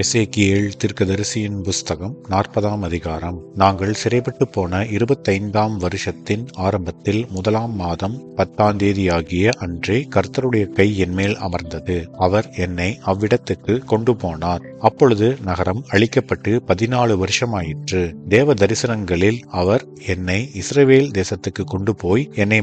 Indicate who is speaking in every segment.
Speaker 1: எசேக்கியேல் தீர்க்கதரிசியின் புஸ்தகம் 40ஆம் அதிகாரம். நாங்கள் சிறைப்பட்டு போன 25ஆம் வருஷத்தின் ஆரம்பத்தில் 1ஆம் மாதம் 10ஆம் தேதியாகிய அன்றே கர்த்தருடைய கை என்மேல் அமர்ந்தது. அவர் என்னை அவ்விடத்துக்கு கொண்டு போனார். அப்பொழுது நகரம் அழிக்கப்பட்டு 14 வருஷமாயிற்று. தேவ தரிசனங்களில் அவர் என்னை இஸ்ரவேல் தேசத்துக்கு கொண்டு போய் என்னை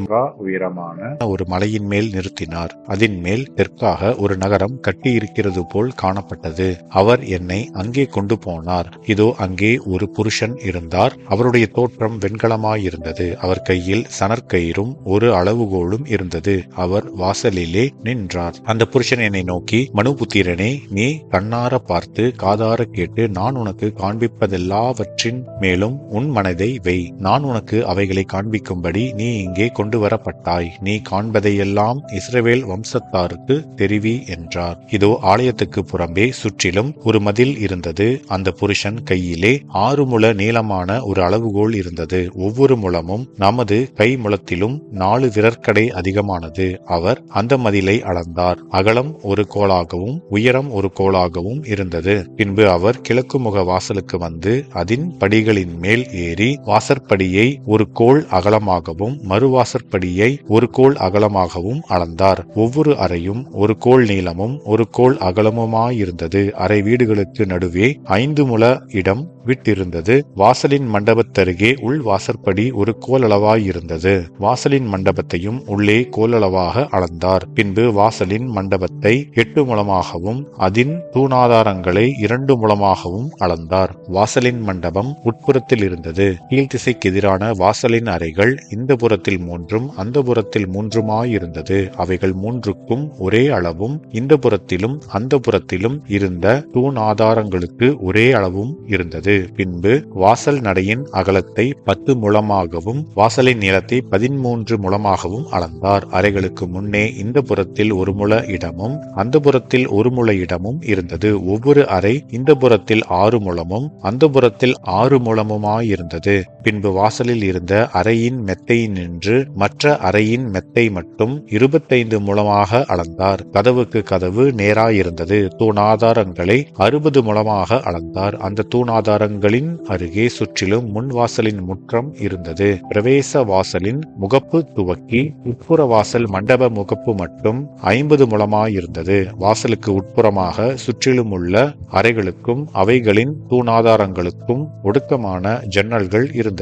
Speaker 1: உயரமான ஒரு மலையின் மேல் நிறுத்தினார். அதன் மேல் தெற்காக ஒரு நகரம் கட்டியிருக்கிறது போல் காணப்பட்டது. அவர் என்னை அங்கே கொண்டு போனார். இதோ அங்கே ஒரு புருஷன் இருந்தார். அவருடைய தோற்றம் வெண்கலமாயிருந்தது. அவர் கையில் சணற்கயிறும் ஒரு அளவுகோலும் இருந்தது. அவர் வாசலிலே நின்றார். அந்த புருஷன் என்னை நோக்கி, மனுபுத்திரனே, நீ கண்ணார பார்த்து காதார கேட்டு நான் உனக்கு காண்பிப்பதெல்லாவற்றின் மேலும் உன் மனதை வை. நான் உனக்கு அவைகளை காண்பிக்கும்படி நீ இங்கே கொண்டு வரப்பட்டாய். நீ காண்பதையெல்லாம் இஸ்ரவேல் வம்சத்தாருக்கு தெரிவி என்றார். இதோ ஆலயத்துக்கு புறம்பே சுற்றிலும் ஒரு மதில் இருந்தது. அந்த புருஷன் கையிலே 6 முழ நீளமான ஒரு அளவுகோல் இருந்தது. ஒவ்வொரு முழமும் நமது கை முழத்திலும் 4 விரற்கடை அதிகமானது. அவர் அந்த மதிலை அளந்தார். அகலம் ஒரு கோலாகவும் உயரம் ஒரு கோலாகவும் இருந்தது. பின்பு அவர் கிழக்கு முக வாசலுக்கு வந்து அதன் படிகளின் மேல் ஏறி வாசற்படியை ஒரு கோல் அகலமாகவும் மறுவாசற்படியை ஒரு கோல் அகலமாகவும் அளந்தார். ஒவ்வொரு அறையும் ஒரு கோல் நீளமும் ஒரு கோல் அகலமுமாயிருந்தது. அறை வீடுகளுக்கு நடுவே 5 முழ இடம் விட்டிருந்தது. வாசலின் மண்டபத்தருகே உள் வாசற்படி ஒரு கோலளவாயிருந்தது. வாசலின் மண்டபத்தையும் உள்ளே கோலளவாக அளந்தார். பின்பு வாசலின் மண்டபத்தை 8 முழமாகவும் அதன் தூணாதாரங்களை 2 முழமாகவும் அளந்தார். வாசலின் மண்டபம் உட்புறத்தில் இருந்தது. கீழ்த்திசைக்கு எதிரான வாசலின் அறைகள் இந்த புறத்தில் 3 அந்த புறத்தில் 3 அவைகள் 3க்கும் ஒரே அளவும் இந்த புறத்திலும் அந்த புறத்திலும் இருந்த தூணாதாரங்களுக்கு ஒரே அளவும் இருந்தது. பின்பு வாசல் நடையின் அகலத்தை 10 முழமாகவும் வாசலின் நீளத்தை 13 முழமாகவும் அளந்தார். அறைகளுக்கு முன்னே இந்த புறத்தில் 1 முழ இடமும் அந்த புறத்தில் 1 முழ இடமும் இருந்தது. ஒவ்வொரு அறை இந்த புறத்தில் 6 முழமும் அந்த புறத்தில் 6 முழமுமாயிருந்தது. பின்பு வாசலில் இருந்த அறையின் மெத்தை நின்று மற்ற அறையின் மெத்தை மட்டும் 25 முழமாக அளந்தார். கதவுக்கு கதவு நேராயிருந்தது. தூணாதாரங்களை 60 முழமாக அளந்தார். அந்த தூணாதாரங்களின் அருகே சுற்றிலும் முன் வாசலின் முற்றம் இருந்தது. பிரவேச வாசலின் முகப்பு துவக்கி உட்புற வாசல் மண்டப முகப்பு மட்டும் 50 முழமாயிருந்தது. வாசலுக்கு உட்புறமாக சுற்றிலும் உள்ள அறைகளுக்கும் அவைகளின் தூணாதாரங்களுக்கும் ஒடுக்கமான ஜன்னல்கள் இருந்தது.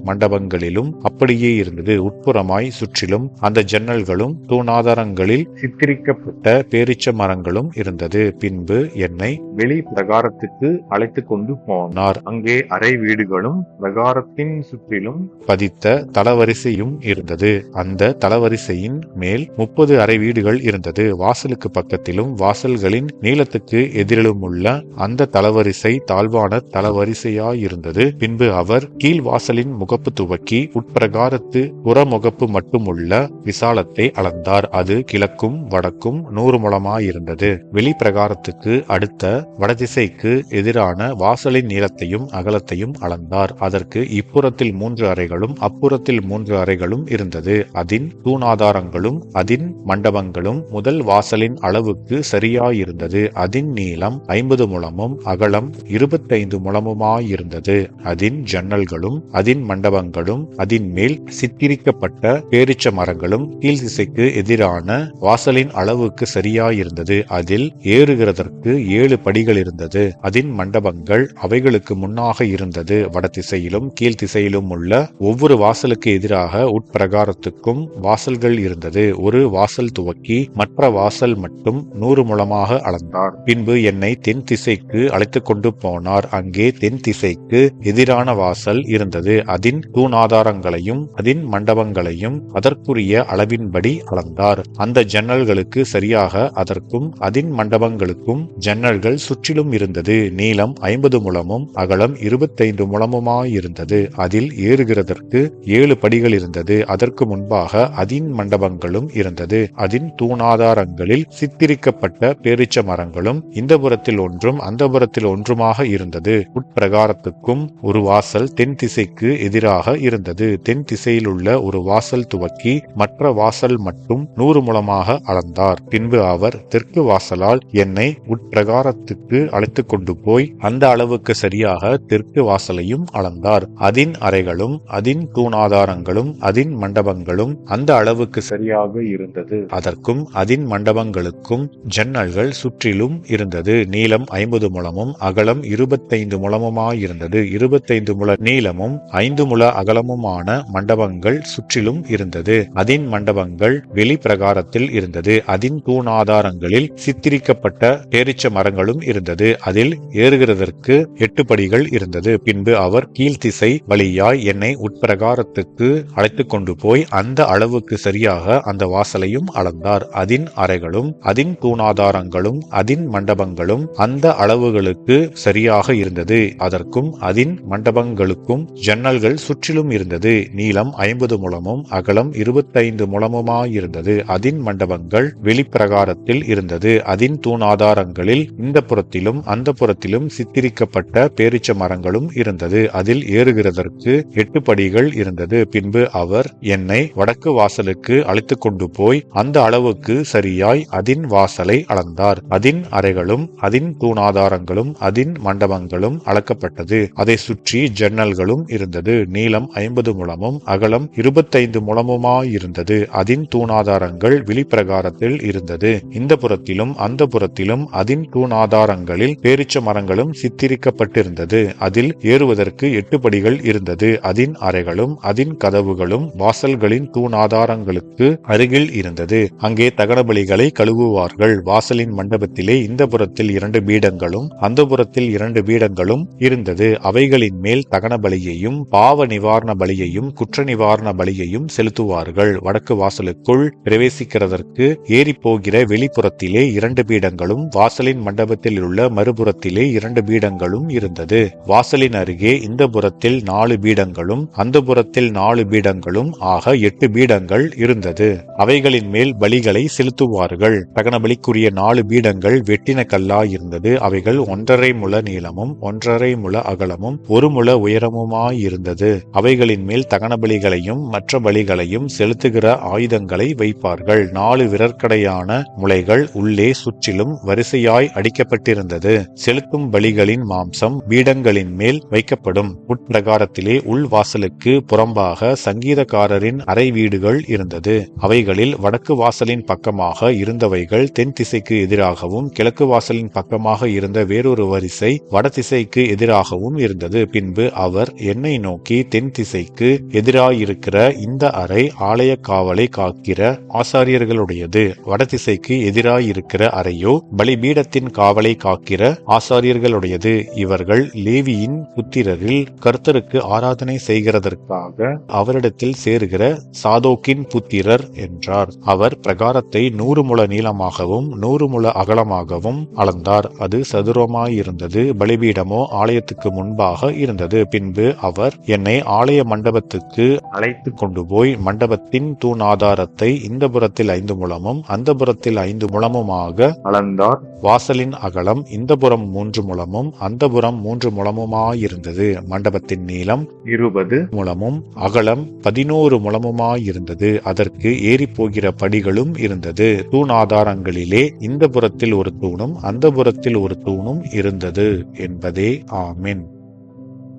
Speaker 1: மண்டபங்களிலும் அப்படியே இருந்தது. உட்புறமாய் சுற்றிலும் அந்த ஜன்னல்களும் தூணாதாரங்களில் சித்தரிக்கப்பட்ட பேரீச்ச மரங்களும் இருந்தது. பின்பு என்னை வெளி பிரகாரத்துக்கு அழைத்து கொண்டு போனார். அங்கே அறை வீடுகளும் பிரகாரத்தின் சுற்றிலும் பதித்த தளவரிசையும் இருந்தது. அந்த தளவரிசையின் மேல் 30 அறை வீடுகள் இருந்தது. வாசலுக்கு பக்கத்திலும் வாசல்களின் நீளத்துக்கு எதிரிலும் உள்ள அந்த தளவரிசை தாழ்வான தளவரிசையாயிருந்தது. பின்பு அவர் கீழ் வாசலின் முகப்பு துவக்கி உட்பிரகாரத்து புறமுகப்பு மட்டுமுள்ள விசாலத்தை அளந்தார். அது கிழக்கும் வடக்கும் 100 முழமாயிருந்தது. வெளிப்பிரகாரத்துக்கு அடுத்த வடதிசைக்கு எதிரான வாசலின் நீளத்தையும் அகலத்தையும் அளந்தார். அதற்கு இப்புறத்தில் 3 அறைகளும் அப்புறத்தில் 3 அறைகளும் இருந்தது. அதன் தூணாதாரங்களும் அதன் மண்டபங்களும் முதல் வாசலின் அளவுக்கு சரியாயிருந்தது. அதன் நீளம் 50 முழமும் அகலம் 25 முழமுமாயிருந்தது. அதன் ஜன்னல்களும் அதன் மண்டபங்களும் அதன் மேல் சித்தரிக்கப்பட்ட பேரீச்ச மரங்களும் கீழ் திசைக்கு எதிரான வாசலின் அளவுக்கு சரியாயிருந்தது. அதில் ஏறுகிறதற்கு 7 படிகள் இருந்தது. அதன் மண்டபங்கள் அவைகளுக்கு முன்னாக இருந்தது. வடதிசையிலும் கீழ்த்திசையிலும் உள்ள ஒவ்வொரு வாசலுக்கு எதிராக உட்பிரகாரத்துக்கும் வாசல்கள் இருந்தது. ஒரு வாசல் துவக்கி மற்ற வாசல் மட்டும் 100 முழமாக அளந்தார். பின்பு என்னை தென் திசைக்கு அழைத்து கொண்டு போனார். அங்கே தென் திசைக்கு எதிரான வாசல் இருந்தது. அதன் தூணாதாரங்களையும் அதன் மண்டபங்களையும் அதற்குரிய அளவின்படி அளந்தார். அந்த ஜன்னல்களுக்கு சரியாக அதற்கும் அதன் மண்டபங்களுக்கும் ஜன்னல்கள் சுற்றிலும் இருந்தது. நீளம் 50 முழமும் அகலம் 25 முழமுமாயிருந்தது. அதில் ஏறுகிறதற்கு 7 படிகள் இருந்தது. அதற்கு முன்பாக அதின் மண்டபங்களும் இருந்தது. அதின் தூணாதாரங்களில் சித்திரிக்கப்பட்ட பேரீச்ச மரங்களும் இந்த புறத்தில் ஒன்றும் அந்த புறத்தில் ஒன்றுமாக இருந்தது. உட்பிரகாரத்துக்கும் ஒரு வாசல் தென் திசைக்கு எதிராக இருந்தது. தென் திசையில் உள்ள ஒரு வாசல் துவக்கி மற்ற வாசல் மட்டும் 100 முழமாக அளந்தார். பின்பு அவர் தெற்கு வாசலால் என்னை உட்பிரகாரத்துக்கு அழைத்துக் கொண்டு போய் அந்த அளவுக்கு சரியாக தெற்கு வாசலையும் அளந்தார். அதின் அறைகளும் அதின் தூணாதாரங்களும் அதின் மண்டபங்களும் அந்த அளவுக்கு சரியாக இருந்தது. அதற்கும் அதின் மண்டபங்களுக்கும் ஜன்னல்கள் சுற்றிலும் இருந்தது. நீளம் 50 முழமும் அகலம் 25 முழமுமாயிருந்தது. 25 முழ நீளமும் 5 முழ அகலமுமான மண்டபங்கள் சுற்றிலும் இருந்தது. அதின் மண்டபங்கள் வெளி பிரகாரத்தில் இருந்தது. அதின் தூணாதாரங்களில் சித்திரிக்கப்பட்ட பேரீச்ச மரங்களும் இருந்தது. அதில் ஏறுகிறதற்கு 8 படிகள் இருந்தது. பின்பு அவர் கீழ்த்திசை வழியாய் என்னை உட்பிரகாரத்துக்கு அழைத்துக் கொண்டு போய் அந்த அளவுக்கு சரியாக அந்த வாசலையும் அளந்தார். அதின் அறைகளும் அதின் தூணாதாரங்களும் அதின் மண்டபங்களும் அந்த அளவுகளுக்கு சரியாக இருந்தது. அதற்கும் அதின் மண்டபங்களுக்கும் ஜன்னல்கள் சுற்றிலும் இருந்தது. நீளம் 50 முழமும் அகலம் 25 முழமுமாயிருந்தது. அதின் மண்டபங்கள் வெளிப்பிரகாரத்தில் இருந்தது. அதின் தூணாதாரங்களில் இந்த புறத்திலும் அந்த புறத்திலும் சித்திரிக்கப்பட்ட பேரீச்ச மரங்களும் இருந்தது. அதில் ஏறுகிறதற்கு 8 படிகள் இருந்தது. பின்பு அவர் என்னை வடக்கு வாசலுக்கு அழைத்துக் கொண்டு போய் அந்த அளவுக்கு சரியாய் அதின் வாசலை அளந்தார். அதின் அறைகளும் அதின் தூணாதாரங்களும் அதின் மண்டபங்களும் அளக்கப்பட்டது. அதை சுற்றி ஜன்னல்களும் இருந்தது. நீளம் 50 முழமும் அகலம் 25 முழமுமாயிருந்தது. அதின் தூணாதாரங்கள் வெளிப்பிரகாரத்தில் இருந்தது. இந்த புறத்திலும் அந்த புறத்திலும் அதின் தூணாதாரங்களில் பேரீச்ச மரங்களும் சித்திரிக்கப்பட்டிருந்தது. அதில் ஏறுவதற்கு 8 படிகள் இருந்தது. அதின் அறைகளும் அதின் கதவுகளும் வாசல்களின் தூணாதாரங்களுக்கு அருகில் இருந்தது. அங்கே தகனபலிகளை கழுவுவார்கள். வாசலின் மண்டபத்திலே இந்த புறத்தில் 2 பீடங்களும் அந்த புறத்தில் 2 பீடங்களும் இருந்தது. அவைகளின் மேல் தகன பலியையும் பாவ நிவாரண பலியையும் குற்ற நிவாரண பலியையும் செலுத்துவார்கள். வடக்கு வாசலுக்குள் பிரவேசிக்கிறதற்கு ஏறி போகிற வெளிப்புறத்திலே 2 பீடங்களும் வாசலின் மண்டபத்தில் உள்ள மறுபுறத்திலே 2 பீடங்களும் இருந்தது. வாசலின் அருகே இந்த புறத்தில் 4 பீடங்களும் அந்த புறத்தில் 4 பீடங்களும் ஆக 8 பீடங்கள் இருந்தது. அவைகளின் மேல் பலிகளை செலுத்துவார்கள். தகன பலிக்குரிய 4 பீடங்கள் வெட்டின கல்லாய் இருந்தது. அவைகள் 1.5 முழ நீளமும் 1.5 முழ அகலமும் 1 முழ உயரமுமாயிருந்தது. அவைகளின் மேல் தகன பலிகளையும் மற்ற பலிகளையும் செலுத்துகிற ஆயுதங்களை வைப்பார்கள். 4 விரற்கடையான முளைகள் உள்ளே சுற்றிலும் வரிசையாய் அடிக்கப்பட்டிருந்தது. செலுத்தும் பலிகளின் மாம்சம் பீடங்களின் மேல் வைக்கப்படும். உட்பிரகாரத்திலே உள் வாசலுக்கு புறம்பாக சங்கீதக்காரரின் அறை வீடுகள் இருந்தது. அவைகளில் வடக்கு வாசலின் பக்கமாக இருந்தவைகள் தென் திசைக்கு எதிராகவும் கிழக்கு வாசலின் பக்கமாக இருந்த வேறொரு வரிசை வடதிசைக்கு எதிராகவும் இருந்தது. பின்பு அவர் என்னை நோக்கி, தென் திசைக்கு எதிராயிருக்கிற இந்த அறை ஆலய காவலை காக்கிற ஆசாரியர்களுடையது. வடதிசைக்கு எதிராயிருக்கிற அறையோ பலிபீடத்தின் காவலை காக்கிற ஆசாரியர்களுடையது. இவர்கள் லேவியின் புத்திரரில் கர்த்தருக்கு ஆராதனை செய்கிறதற்காக அவரிடத்தில் சேருகிற சாதோக்கின் புத்திரர் என்றார். அவர் பிரகாரத்தை 100 முழ நீளமாகவும் 100 முழ அகலமாகவும் அளந்தார். அது சதுரமாயிருந்தது. பலிபீடமோ ஆலயத்துக்கு முன்பாக இருந்தது. பின்பு அவர் என்னை ஆலய மண்டபத்துக்கு அழைத்து கொண்டு போய் மண்டபத்தின் தூணாதாரத்தை இந்த புறத்தில் 5 முழமும் அந்த புறத்தில் 5 முழமுமாக அளந்தார். வாசலின் அகலம் இந்த புறம் 3 முழமும் அந்த புறம் 3 முழமுமாயிருந்தது. மண்டபத்தின் நீளம் 20 முழமும் அகலம் 11 முழமுமாயிருந்தது. அதற்கு ஏறி போகிற படிகளும் இருந்தது. தூணாதாரங்களிலே இந்த புறத்தில் ஒரு தூணும் அந்த புறத்தில் ஒரு தூணும் இருந்தது என்பதே. ஆமென்.